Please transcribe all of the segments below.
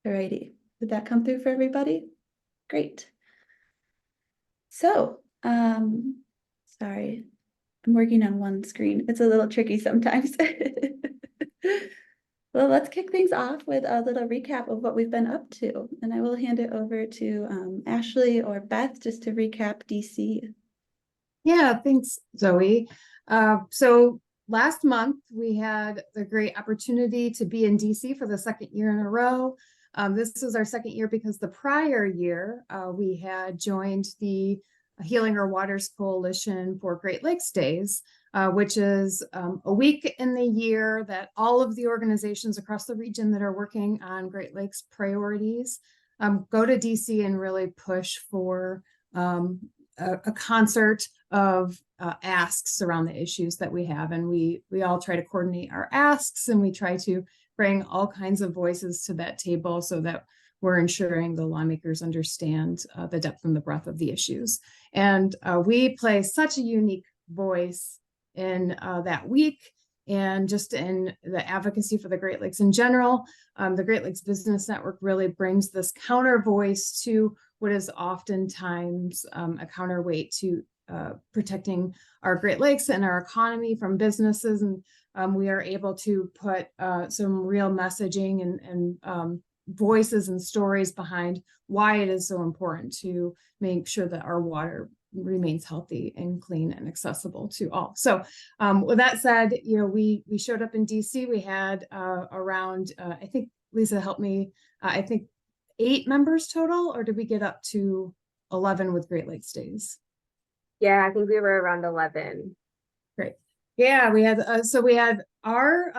Alrighty, did that come through for everybody? Great. So, sorry, I'm working on one screen. It's a little tricky sometimes. Well, let's kick things off with a little recap of what we've been up to. And I will hand it over to Ashley or Beth just to recap DC. Yeah, thanks, Zoe. So last month we had the great opportunity to be in DC for the second year in a row. This was our second year because the prior year we had joined the Healing Our Waters Coalition for Great Lakes Days, which is a week in the year that all of the organizations across the region that are working on Great Lakes priorities go to DC and really push for a concert of asks around the issues that we have. And we all try to coordinate our asks, and we try to bring all kinds of voices to that table so that we're ensuring the lawmakers understand the depth and the breadth of the issues. And we play such a unique voice in that week, and just in the advocacy for the Great Lakes in general. The Great Lakes Business Network really brings this counter voice to what is oftentimes a counterweight to protecting our Great Lakes and our economy from businesses. And we are able to put some real messaging and voices and stories behind why it is so important to make sure that our water remains healthy and clean and accessible to all. So with that said, we showed up in DC. We had around, I think Lisa helped me, I think 8 members total, or did we get up to 11 with Great Lakes Days? Yeah, I think we were around 11. Great. Yeah, we had so we had our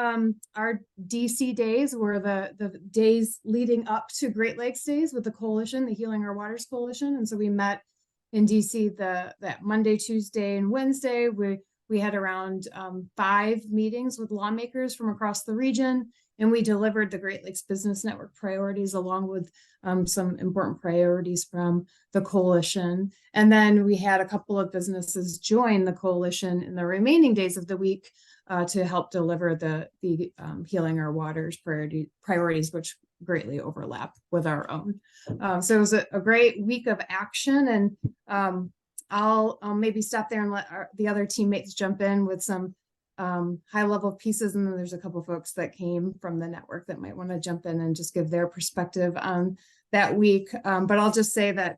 DC days were the days leading up to Great Lakes Days with the coalition, the Healing Our Waters Coalition. And so we met in DC that Monday, Tuesday, and Wednesday. We had around 5 meetings with lawmakers from across the region, and we delivered the Great Lakes Business Network priorities along with some important priorities from the coalition. And then we had a couple of businesses join the coalition in the remaining days of the week to help deliver the Healing Our Waters priorities, which greatly overlap with our own. So it was a great week of action, and I'll maybe stop there and let the other teammates jump in with some high-level pieces, and then there's a couple folks that came from the network that might want to jump in and just give their perspective on that week. But I'll just say that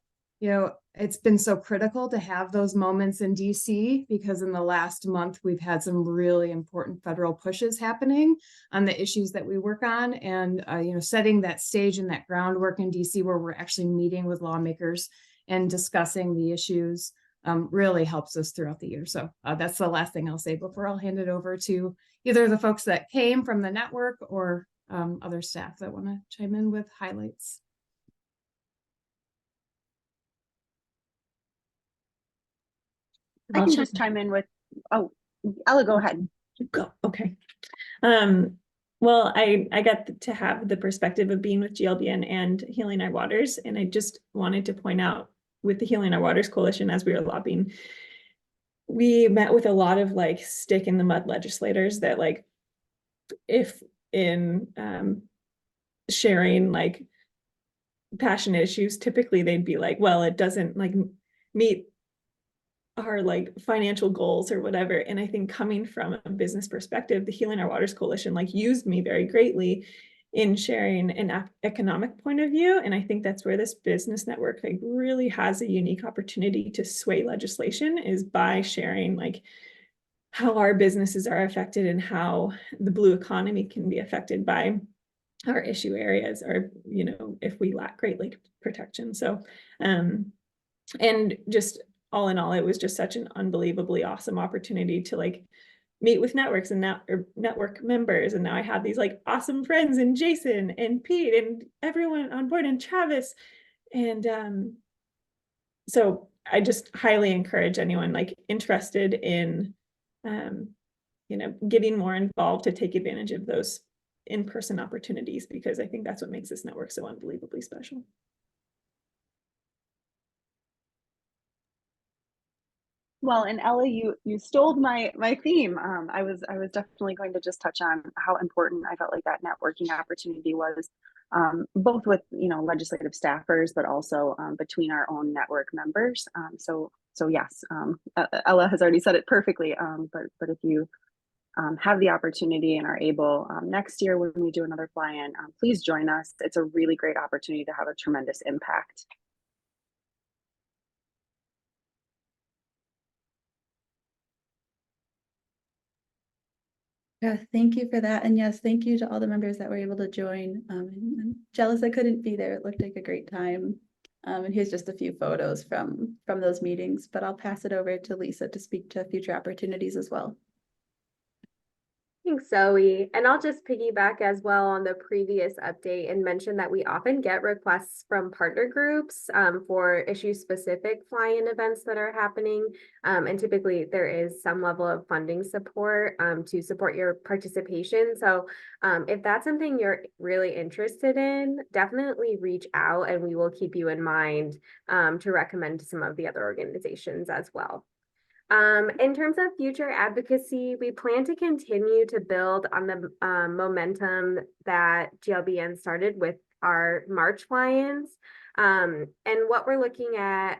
it's been so critical to have those moments in DC, because in the last month we've had some really important federal pushes happening on the issues that we work on, and setting that stage and that groundwork in DC where we're actually meeting with lawmakers and discussing the issues really helps us throughout the year. So that's the last thing I'll say before I'll hand it over to either the folks that came from the network or other staff that want to chime in with highlights. I can just chime in with, Ella, go ahead. Go. Okay. Well, I got to have the perspective of being with GLBN and Healing Our Waters, and I just wanted to point out with the Healing Our Waters Coalition, as we were lobbying, we met with a lot of stick in the mud legislators that if in sharing passionate issues, typically they'd be like, well, it doesn't meet our financial goals or whatever. And I think coming from a business perspective, the Healing Our Waters Coalition used me very greatly in sharing an economic point of view. And I think that's where this business network really has a unique opportunity to sway legislation, is by sharing how our businesses are affected and how the blue economy can be affected by our issue areas, or if we lack Great Lake protection. So and just all in all, it was just such an unbelievably awesome opportunity to meet with networks and network members. And now I have these awesome friends, and Jason and Pete and everyone on board, and Travis. And so I just highly encourage anyone interested in getting more involved to take advantage of those in-person opportunities, because I think that's what makes this network so unbelievably special. Well, and Ella, you stole my theme. I was definitely going to just touch on how important I felt like that networking opportunity was both with, legislative staffers, but also between our own network members. So yes, Ella has already said it perfectly. But if you have the opportunity and are able next year when we do another fly-in, please join us. It's a really great opportunity to have a tremendous impact. Yeah, thank you for that. And yes, thank you to all the members that were able to join. And jealous I couldn't be there. It looked like a great time. And here's just a few photos from those meetings, but I'll pass it over to Lisa to speak to future opportunities as well. Thanks, Zoe. And I'll just piggyback as well on the previous update and mention that we often get requests from partner groups for issue-specific fly-in events that are happening. And typically there is some level of funding support to support your participation. So if that's something you're really interested in, definitely reach out and we will keep you in mind to recommend to some of the other organizations as well. In terms of future advocacy, we plan to continue to build on the momentum that GLBN started with our March fly-ins. And what we're looking at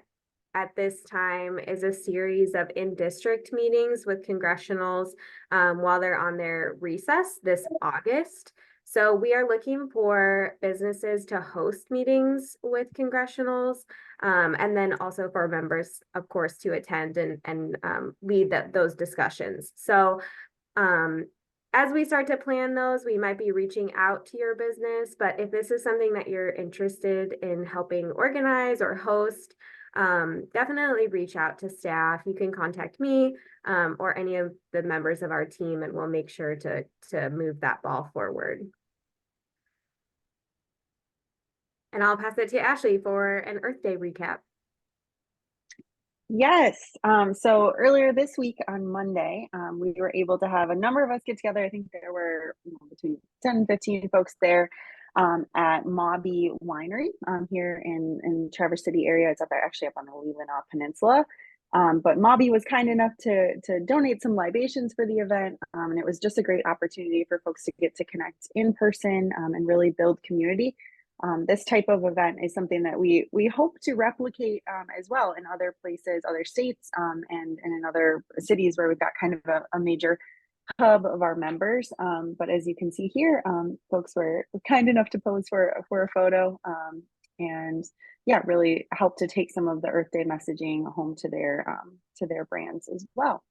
this time is a series of in-district meetings with congressionals while they're on their recess this August. So we are looking for businesses to host meetings with congressionals, and then also for members, of course, to attend and lead those discussions. So as we start to plan those, we might be reaching out to your business, but if this is something that you're interested in helping organize or host, definitely reach out to staff. You can contact me or any of the members of our team, and we'll make sure to move that ball forward. And I'll pass it to Ashley for an Earth Day recap. Yes. So earlier this week on Monday, we were able to have a number of us get together. I think there were between 10 and 15 folks there at Mobby Winery here in Traverse City area. It's actually up on the Leelanau Peninsula. But Mobby was kind enough to donate some libations for the event. And it was just a great opportunity for folks to get to connect in person and really build community. This type of event is something that we hope to replicate as well in other places, other states, and in other cities where we've got kind of a major hub of our members. But as you can see here, folks were kind enough to pose for a photo, and yeah, really help to take some of the Earth Day messaging home to their brands as well.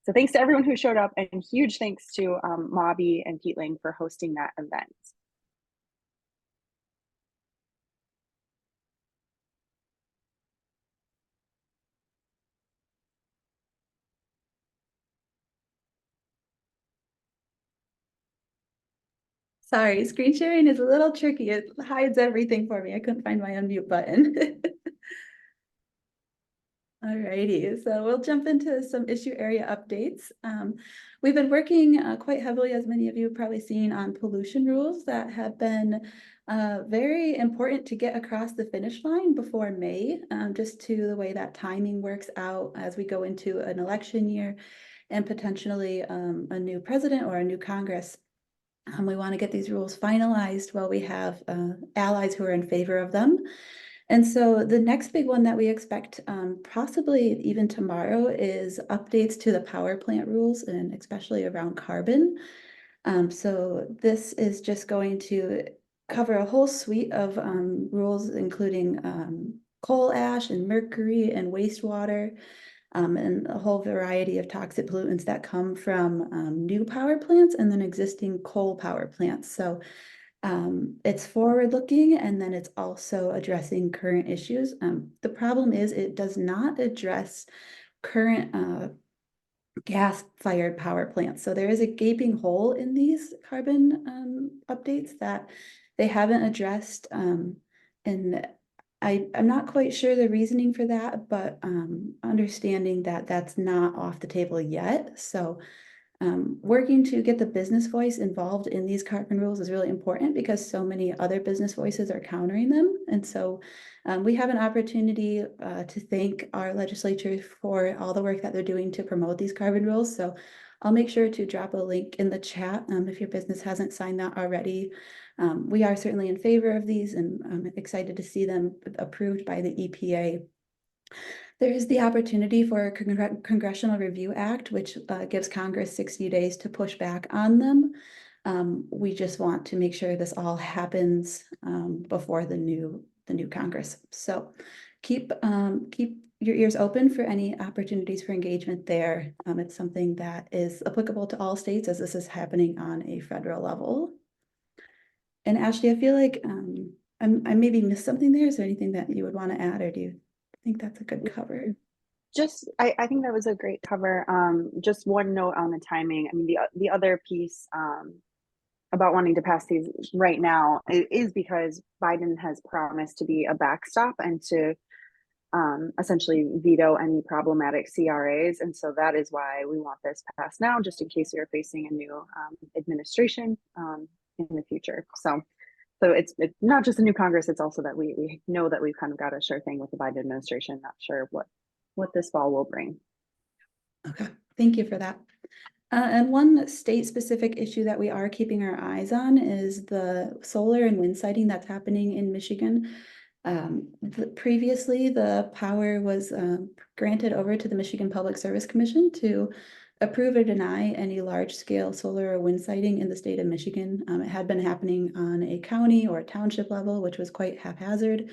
So thanks to everyone who showed up, and huge thanks to Mobby and Peatling for hosting that event. Sorry, screen sharing is a little tricky. It hides everything for me. I couldn't find my unmute button. Alrighty, so we'll jump into some issue area updates. We've been working quite heavily, as many of you have probably seen, on pollution rules that have been very important to get across the finish line before May, just to the way that timing works out as we go into an election year and potentially a new president or a new Congress. We want to get these rules finalized while we have allies who are in favor of them. And so the next big one that we expect, possibly even tomorrow, is updates to the power plant rules, and especially around carbon. So this is just going to cover a whole suite of rules, including coal ash and mercury and wastewater, and a whole variety of toxic pollutants that come from new power plants and then existing coal power plants. So it's forward-looking, and then it's also addressing current issues. The problem is it does not address current gas-fired power plants. So there is a gaping hole in these carbon updates that they haven't addressed. And I'm not quite sure the reasoning for that, but understanding that that's not off the table yet. So working to get the business voice involved in these carbon rules is really important because so many other business voices are countering them. And so we have an opportunity to thank our legislature for all the work that they're doing to promote these carbon rules. So I'll make sure to drop a link in the chat if your business hasn't signed that already. We are certainly in favor of these, and I'm excited to see them approved by the EPA. There is the opportunity for a Congressional Review Act, which gives Congress 60 days to push back on them. We just want to make sure this all happens before the new Congress. So keep your ears open for any opportunities for engagement there. It's something that is applicable to all states, as this is happening on a federal level. And Ashley, I feel like I maybe missed something there. Is there anything that you would want to add, or do you think that's a good cover? Just, I think that was a great cover. Just one note on the timing. I mean, the other piece about wanting to pass these right now is because Biden has promised to be a backstop and to essentially veto any problematic CRAs. And so that is why we want this passed now, just in case we are facing a new administration in the future. So it's not just a new Congress, it's also that we know that we've kind of got a sure thing with the Biden administration, not sure what this fall will bring. Okay, thank you for that. And one state-specific issue that we are keeping our eyes on is the solar and wind siting that's happening in Michigan. Previously, the power was granted over to the Michigan Public Service Commission to approve or deny any large-scale solar or wind siting in the state of Michigan. It had been happening on a county or township level, which was quite haphazard.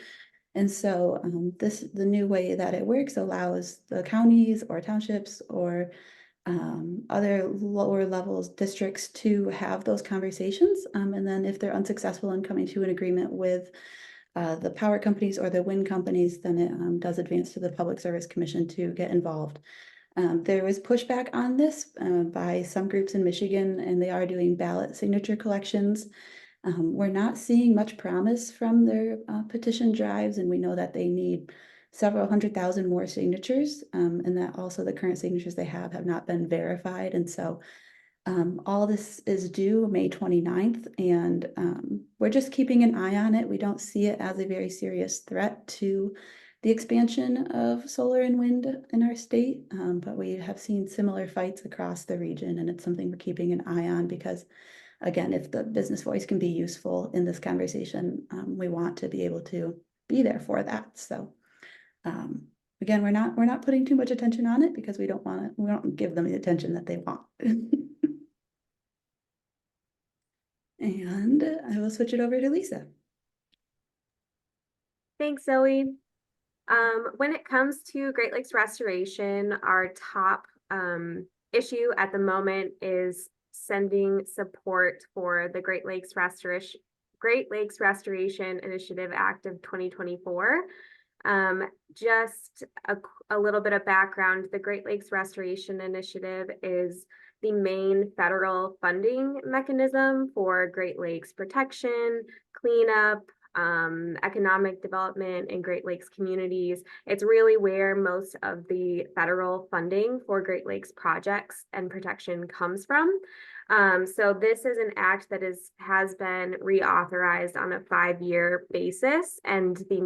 And so the new way that it works allows the counties or townships or other lower levels districts to have those conversations. And then if they're unsuccessful in coming to an agreement with the power companies or the wind companies, then it does advance to the Public Service Commission to get involved. There was pushback on this by some groups in Michigan, and they are doing ballot signature collections. We're not seeing much promise from their petition drives, and we know that they need several 100,000 more signatures, and that also the current signatures they have not been verified. And so all this is due May 29th, and we're just keeping an eye on it. We don't see it as a very serious threat to the expansion of solar and wind in our state, but we have seen similar fights across the region, and it's something we're keeping an eye on because, again, if the business voice can be useful in this conversation, we want to be able to be there for that. So again, we're not putting too much attention on it because we don't give them the attention that they want. And I will switch it over to Lisa. Thanks, Zoe. When it comes to Great Lakes restoration, our top issue at the moment is sending support for the Great Lakes Restoration Initiative Act of 2024. Just a little bit of background, the Great Lakes Restoration Initiative is the main federal funding mechanism for Great Lakes protection, cleanup, economic development in Great Lakes communities. It's really where most of the federal funding for Great Lakes projects and protection comes from. So this is an act that has been reauthorized on a 5-year basis, and the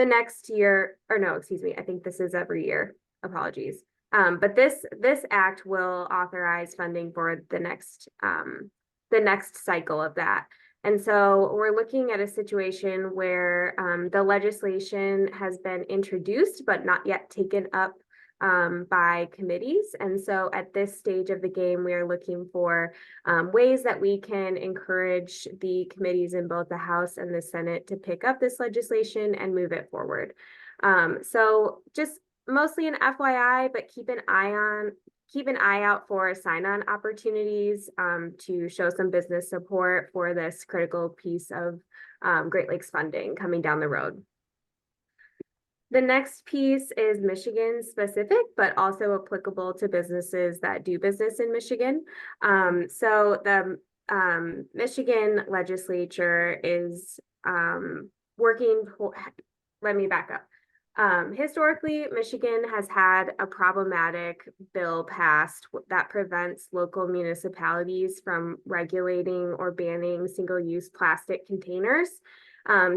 next year, or no, excuse me, I think this is every year. Apologies. But this act will authorize funding for the next cycle of that. And so we're looking at a situation where the legislation has been introduced but not yet taken up by committees. And so at this stage of the game, we are looking for ways that we can encourage the committees in both the House and the Senate to pick up this legislation and move it forward. So just mostly an FYI, but keep an eye out for sign-on opportunities to show some business support for this critical piece of Great Lakes funding coming down the road. The next piece is Michigan specific, but also applicable to businesses that do business in Michigan. So the Michigan legislature is working, let me back up. Historically, Michigan has had a problematic bill passed that prevents local municipalities from regulating or banning single-use plastic containers.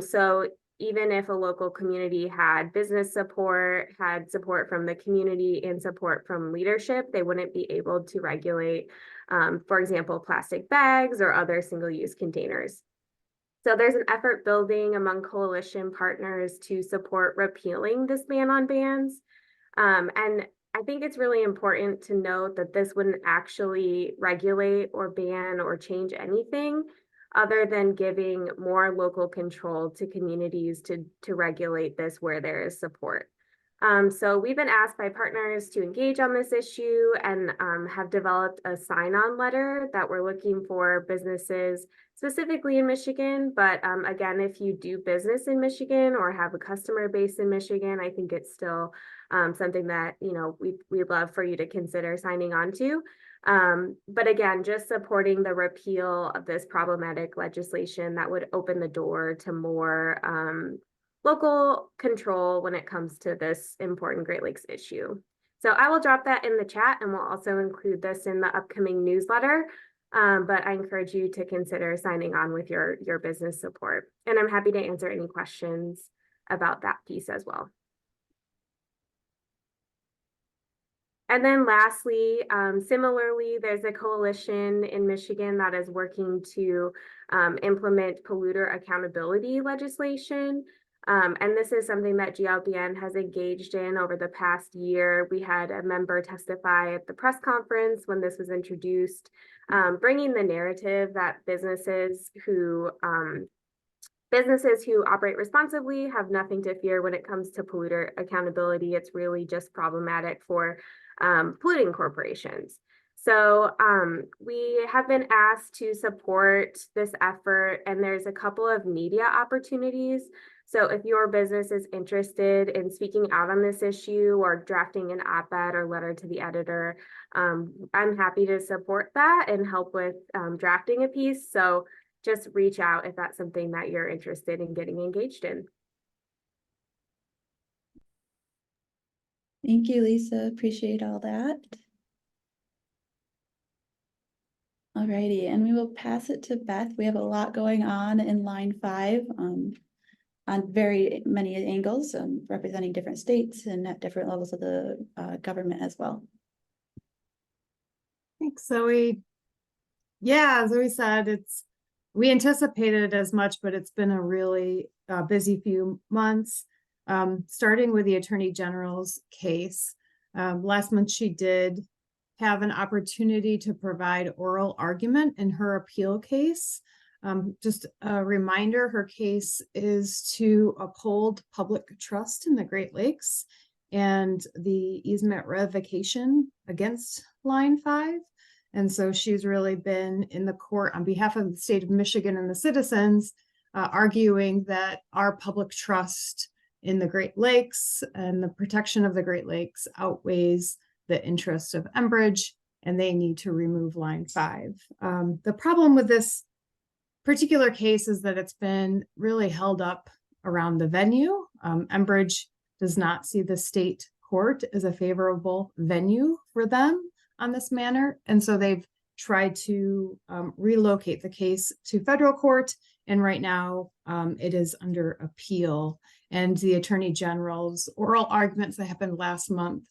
So even if a local community had business support, had support from the community and support from leadership, they wouldn't be able to regulate, for example, plastic bags or other single-use containers. So there's an effort building among coalition partners to support repealing this ban on bans. And I think it's really important to note that this wouldn't actually regulate or ban or change anything other than giving more local control to communities to regulate this where there is support. So we've been asked by partners to engage on this issue and have developed a sign-on letter that we're looking for businesses specifically in Michigan. But again, if you do business in Michigan or have a customer base in Michigan, I think it's still something that, you know, we'd love for you to consider signing on to. But again, just supporting the repeal of this problematic legislation that would open the door to more local control when it comes to this important Great Lakes issue. So I will drop that in the chat, and we'll also include this in the upcoming newsletter. But I encourage you to consider signing on with your business support. And I'm happy to answer any questions about that piece as well. And then lastly, similarly, there's a coalition in Michigan that is working to implement polluter accountability legislation. And this is something that GLBN has engaged in over the past year. We had a member testify at the press conference when this was introduced, bringing the narrative that businesses who operate responsibly have nothing to fear when it comes to polluter accountability. It's really just problematic for polluting corporations. So we have been asked to support this effort, and there's a couple of media opportunities. So if your business is interested in speaking out on this issue or drafting an op-ed or letter to the editor, I'm happy to support that and help with drafting a piece. So just reach out if that's something that you're interested in getting engaged in. Thank you, Lisa. Appreciate all that. Alrighty, and we will pass it to Beth. We have a lot going on in line 5 on very many angles, representing different states and at different levels of the government as well. Thanks, Zoe. Yeah, as Zoe said, we anticipated as much, but it's been a really busy few months. Starting with the Attorney General's case. Last month, she did have an opportunity to provide oral argument in her appeal case. Just a reminder, her case is to uphold public trust in the Great Lakes and the easement revocation against Line 5. And so she's really been in the court on behalf of the state of Michigan and the citizens, arguing that our public trust in the Great Lakes and the protection of the Great Lakes outweighs the interest of Enbridge, and they need to remove Line 5. The problem with this particular case is that it's been really held up around the venue. Enbridge does not see the state court as a favorable venue for them on this matter, and so they've tried to relocate the case to federal court, and right now it is under appeal. And the Attorney General's oral arguments that happened last month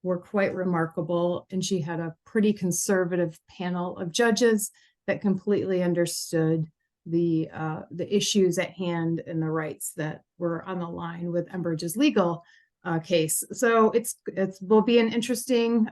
were quite remarkable, and she had a pretty conservative panel of judges that completely understood the issues at hand and the rights that were on the line with Enbridge's legal case. So it will be an interesting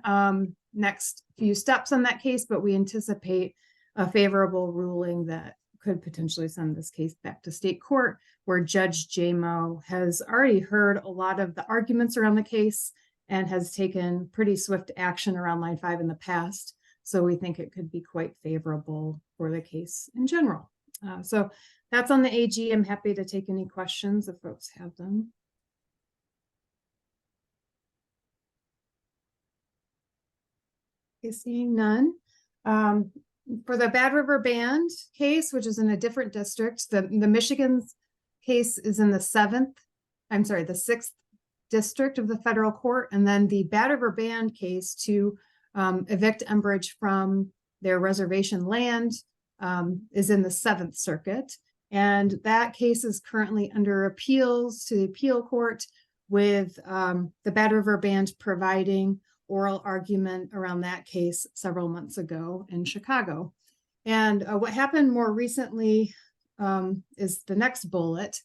next few steps on that case, but we anticipate a favorable ruling that could potentially send this case back to state court, where Judge Jamo has already heard a lot of the arguments around the case and has taken pretty swift action around Line 5 in the past. So we think it could be quite favorable for the case in general. So that's on the AG. I'm happy to take any questions if folks have them. Okay, seeing none. For the Bad River Band case, which is in a different district, the Michigan's case is in the 6th district of the federal court, and then the Bad River Band case to evict Enbridge from their reservation land is in the 7th circuit. And that case is currently under appeals to the appeal court, with the Bad River Band providing oral argument around that case several months ago in Chicago. And what happened more recently is the next bullet.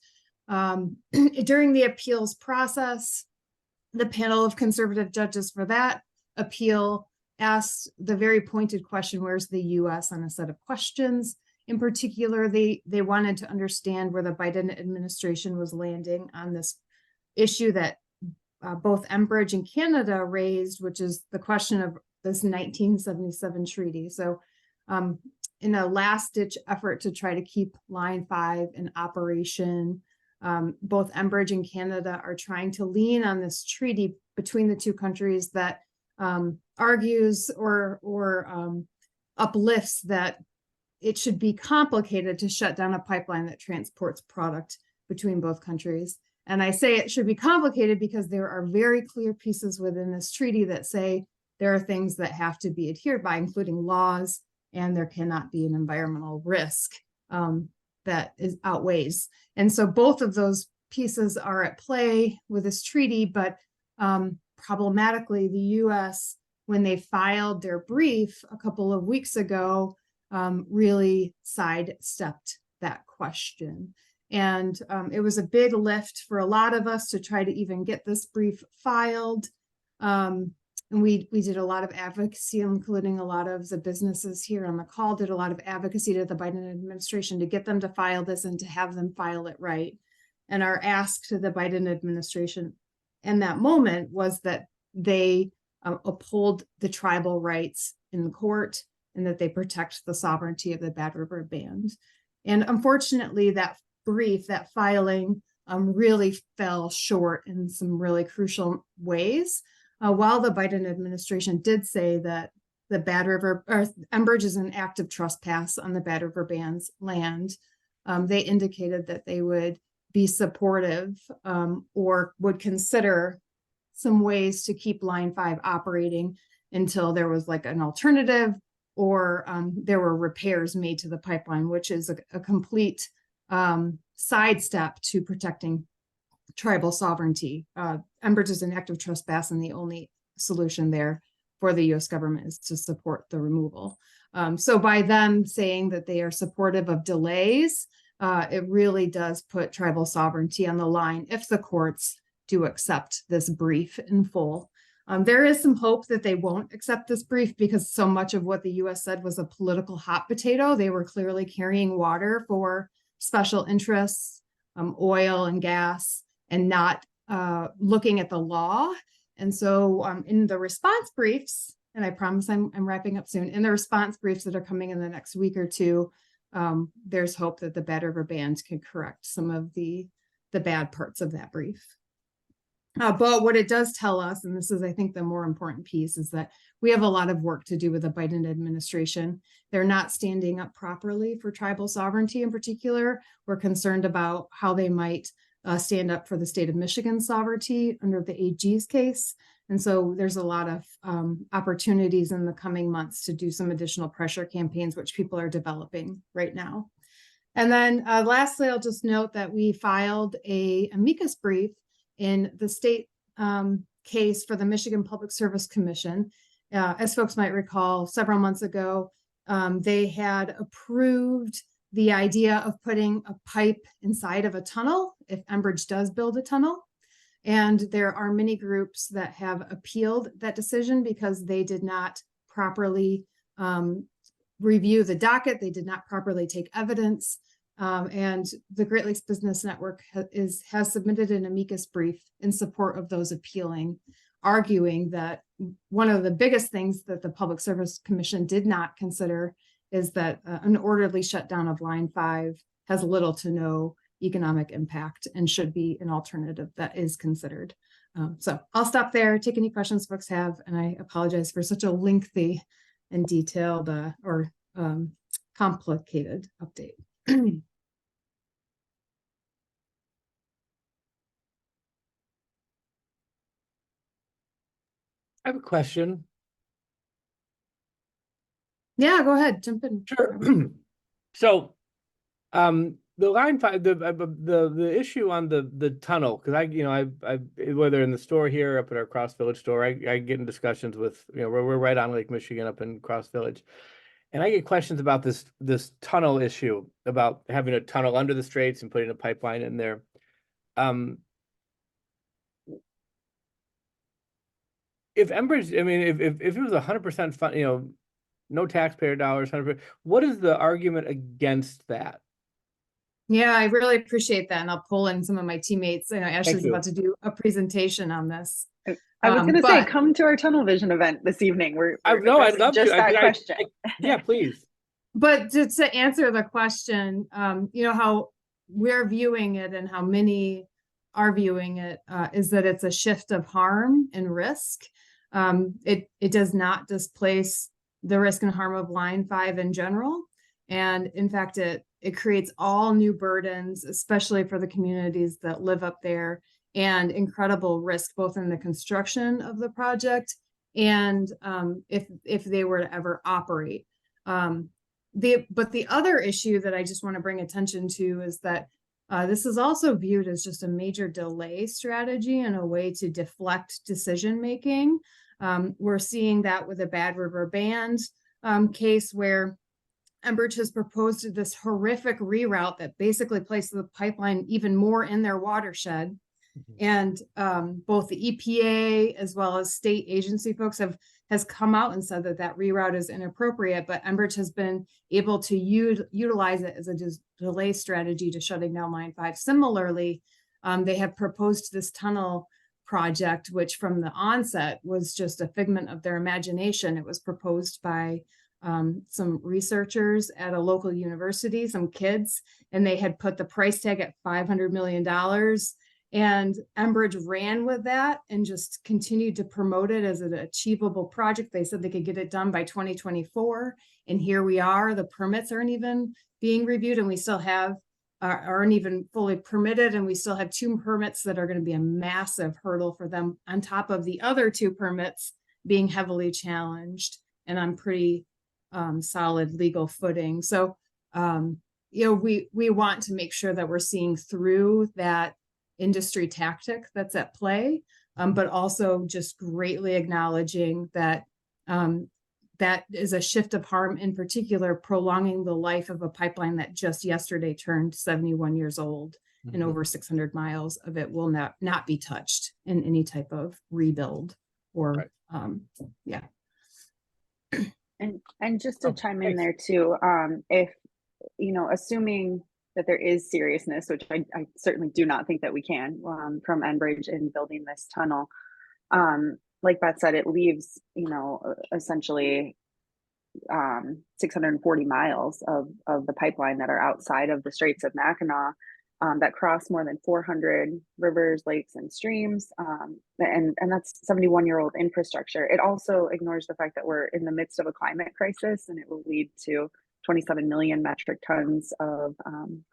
During the appeals process, the panel of conservative judges for that appeal asked the very pointed question, where's the US on a set of questions? In particular, they wanted to understand where the Biden administration was landing on this issue that both Enbridge and Canada raised, which is the question of this 1977 treaty. So in a last-ditch effort to try to keep Line 5 in operation, both Enbridge and Canada are trying to lean on this treaty between the two countries that argues or uplifts that it should be complicated to shut down a pipeline that transports product between both countries. And I say it should be complicated because there are very clear pieces within this treaty that say there are things that have to be adhered by, including laws, and there cannot be an environmental risk that outweighs. And so both of those pieces are at play with this treaty, but problematically, the US, when they filed their brief a couple of weeks ago, really sidestepped that question. And it was a big lift for a lot of us to try to even get this brief filed. And we did a lot of advocacy, including a lot of the businesses here on the call, did a lot of advocacy to the Biden administration to get them to file this and to have them file it right. And our ask to the Biden administration in that moment was that they uphold the tribal rights in the court and that they protect the sovereignty of the Bad River Band. And unfortunately, that brief, that filing really fell short in some really crucial ways. While the Biden administration did say that the Bad River, or Enbridge is an active trespass on the Bad River Band's land, they indicated that they would be supportive or would consider some ways to keep Line 5 operating until there was like an alternative or there were repairs made to the pipeline, which is a complete sidestep to protecting tribal sovereignty. Enbridge is an active trespass, and the only solution there for the US government is to support the removal. So by them saying that they are supportive of delays, it really does put tribal sovereignty on the line if the courts do accept this brief in full. There is some hope that they won't accept this brief because so much of what the US said was a political hot potato. They were clearly carrying water for special interests, oil and gas, and not looking at the law. And so in the response briefs, and I promise I'm wrapping up soon, in the response briefs that are coming in the next week or two, there's hope that the Bad River Band can correct some of the bad parts of that brief. But what it does tell us, and this is, I think, the more important piece, is that we have a lot of work to do with the Biden administration. They're not standing up properly for tribal sovereignty in particular. We're concerned about how they might stand up for the state of Michigan's sovereignty under the AG's case. And so there's a lot of opportunities in the coming months to do some additional pressure campaigns, which people are developing right now. And then lastly, I'll just note that we filed a amicus brief in the state case for the Michigan Public Service Commission. As folks might recall, several months ago, they had approved the idea of putting a pipe inside of a tunnel if Enbridge does build a tunnel. And there are many groups that have appealed that decision because they did not properly review the docket. They did not properly take evidence. And the Great Lakes Business Network has submitted an amicus brief in support of those appealing, arguing that one of the biggest things that the Public Service Commission did not consider is that an orderly shutdown of Line 5 has little to no economic impact and should be an alternative that is considered. So I'll stop there, take any questions folks have, and I apologize for such a lengthy and detailed or complicated update. I have a question. Yeah, go ahead, jump in. Sure. So, The line five, the issue on the tunnel, because I whether in the store here, up at our Cross Village store, I get in discussions with, we're right on Lake Michigan up in Cross Village. And I get questions about this tunnel issue, about having a tunnel under the straits and putting a pipeline in there. If Enbridge, I mean, if it was 100% fun, no taxpayer dollars, 100%, what is the argument against that? Yeah, I really appreciate that. And I'll pull in some of my teammates. I know Ashley's you. about to do a presentation on this. I was going to say, but- come to our tunnel vision event this evening. We're I'd love just to. that question. Yeah, please. But to answer the question, how we're viewing it and how many are viewing it, is that it's a shift of harm and risk. It does not displace the risk and harm of line 5 in general. And in fact, it creates all new burdens, especially for the communities that live up there, and incredible risk both in the construction of the project and if they were to ever operate. But the other issue that I just want to bring attention to is that this is also viewed as just a major delay strategy and a way to deflect decision making. We're seeing that with the Bad River Band case, where Enbridge has proposed this horrific reroute that basically places the pipeline even more in their watershed. And both the EPA as well as state agency folks has come out and said that reroute is inappropriate, but Enbridge has been able to utilize it as a delay strategy to shutting down line 5. Similarly, they have proposed this tunnel project, which from the onset was just a figment of their imagination. It was proposed by some researchers at a local university, some kids, and they had put the price tag at $500 million. And Enbridge ran with that and just continued to promote it as an achievable project. They said they could get it done by 2024. And here we are. The permits aren't even being reviewed, and we still aren't even fully permitted. And we still have 2 permits that are going to be a massive hurdle for them, on top of the other 2 permits being heavily challenged and on pretty solid legal footing. So, we want to make sure that we're seeing through that industry tactic that's at play, but also just greatly acknowledging that that is a shift of harm, in particular, prolonging the life of a pipeline that just yesterday turned 71 years old, and over 600 miles of it will not be touched in any type of rebuild or, yeah. And just to chime in there too, if, assuming that there is seriousness, which I certainly do not think that we can, from Enbridge in building this tunnel, like Beth said, it leaves, essentially 640 miles of the pipeline that are outside of the Straits of Mackinac, that cross more than 400 rivers, lakes, and streams. And that's 71-year-old infrastructure. It also ignores the fact that we're in the midst of a climate crisis, and it will lead to 27 million metric tons of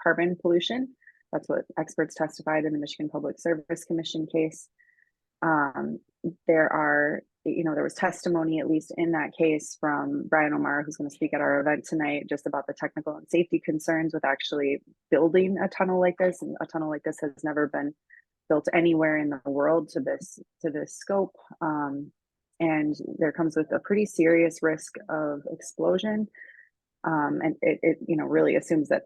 carbon pollution. That's what experts testified in the Michigan Public Service Commission case. There was testimony, at least in that case, from Brian O'Mara, who's going to speak at our event tonight, just about the technical and safety concerns with actually building a tunnel like this. And a tunnel like this has never been built anywhere in the world to this scope. And there comes with a pretty serious risk of explosion. And it really assumes that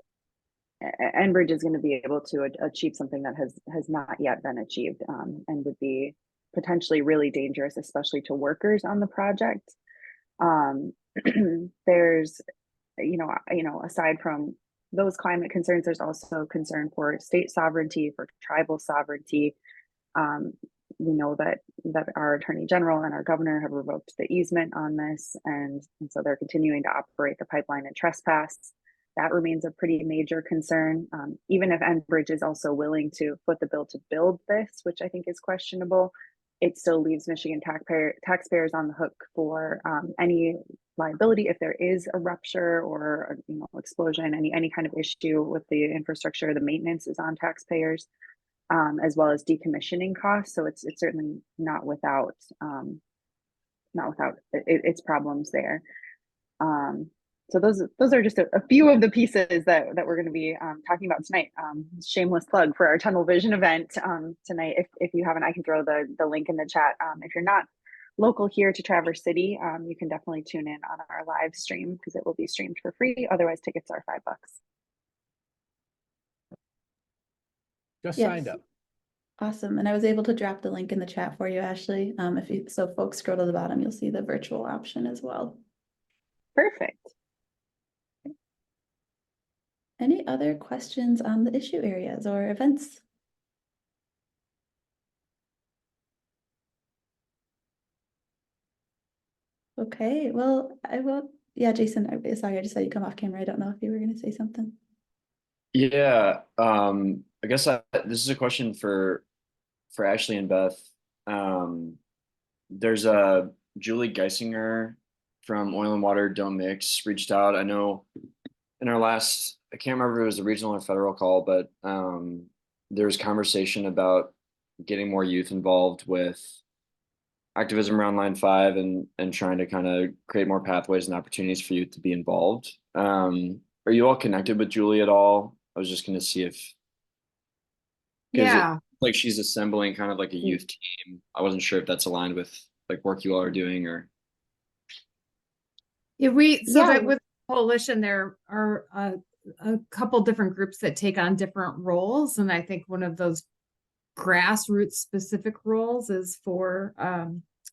Enbridge is going to be able to achieve something that has not yet been achieved, and would be potentially really dangerous, especially to workers on the project. There's, aside from those climate concerns, there's also concern for state sovereignty, for tribal sovereignty. We know that our attorney general and our governor have revoked the easement on this, and so they're continuing to operate the pipeline and trespass. That remains a pretty major concern. Even if Enbridge is also willing to foot the bill to build this, which I think is questionable, it still leaves Michigan taxpayers on the hook for any liability if there is a rupture or explosion. Any kind of issue with the infrastructure, the maintenance is on taxpayers, as well as decommissioning costs. So it's certainly not without its problems there. So those are just a few of the pieces that we're going to be talking about tonight. Shameless plug for our tunnel vision event tonight. If you haven't, I can throw the link in the chat. If you're not local here to Traverse City, you can definitely tune in on our live stream because it will be streamed for free. Otherwise, tickets are $5. Just Yes. signed up. Awesome. And I was able to drop the link in the chat for you, Ashley. So folks scroll to the bottom, you'll see the virtual option as well. Perfect. Any other questions on the issue areas or events? Okay, well, yeah, Jason, sorry, I just saw you come off camera. I don't know if you were going to say something. Yeah, I guess this is a question for Ashley and Beth. There's a Julie Geisinger from Oil and Water Don't Mix reached out. I know in our last, I can't remember if it was a regional or federal call, but there was conversation about getting more youth involved with activism around Line 5 and trying to kind of create more pathways and opportunities for youth to be involved. Are you all connected with Julie at all? I was just going to see if, because Yeah. like she's assembling kind of like a youth team. I wasn't sure if that's aligned with like work you all are doing or. Yeah, Yeah. that with coalition, there are a couple different groups that take on different roles. And I think one of those grassroots specific roles is for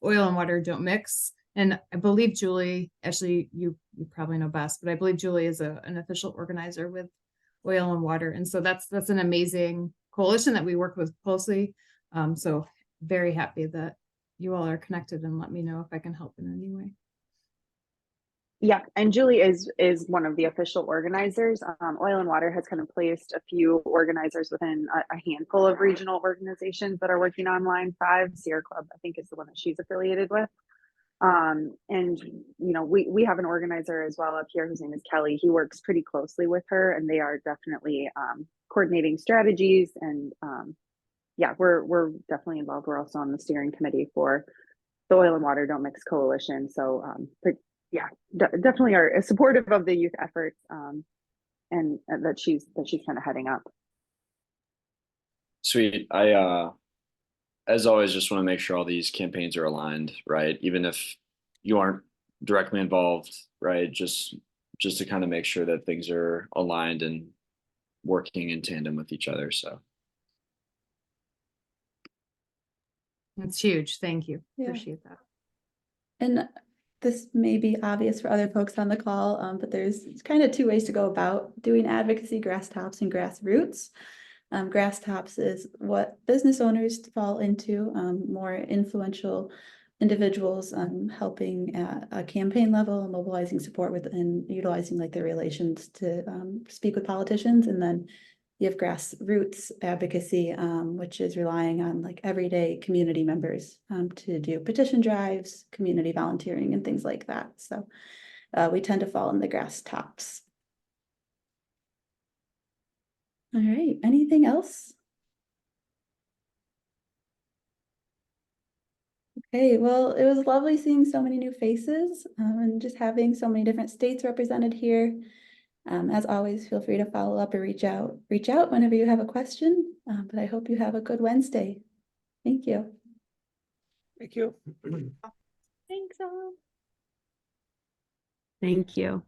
Oil and Water Don't Mix. And I believe Julie, actually, you probably know best, but I believe Julie is an official organizer with Oil and Water. And so that's an amazing coalition that we work with closely. So very happy that you all are connected, and let me know if I can help in any way. Yeah, and Julie is one of the official organizers. Oil and Water has kind of placed a few organizers within a handful of regional organizations that are working on Line 5. Sierra Club, I think, is the one that she's affiliated with. And we have an organizer as well up here whose name is Kelly. He works pretty closely with her, and they are definitely coordinating strategies. And yeah, we're definitely involved. We're also on the steering committee for the Oil and Water Don't Mix coalition. So yeah, definitely are supportive of the youth efforts, and that she's kind of heading up. Sweet. I as always just want to make sure all these campaigns are aligned, right? Even if you aren't directly involved, right? Just to kind of make sure that things are aligned and working in tandem with each other. So It's huge. Thank you. Yeah. Appreciate that. And this may be obvious for other folks on the call, but there's kind of two ways to go about doing advocacy: grass tops and grassroots. Grass tops is what business owners fall into, more influential individuals helping at a campaign level, mobilizing support and utilizing like their relations to speak with politicians. And then you have grassroots advocacy, which is relying on like everyday community members to do petition drives, community volunteering, and things like that. So we tend to fall in the grass tops. All right, anything else? Okay, well, it was lovely seeing so many new faces and just having so many different states represented here. As always, feel free to follow up or reach out whenever you have a question, but I hope you have a good Wednesday. Thank you. Thank you. Thanks all. Thank you.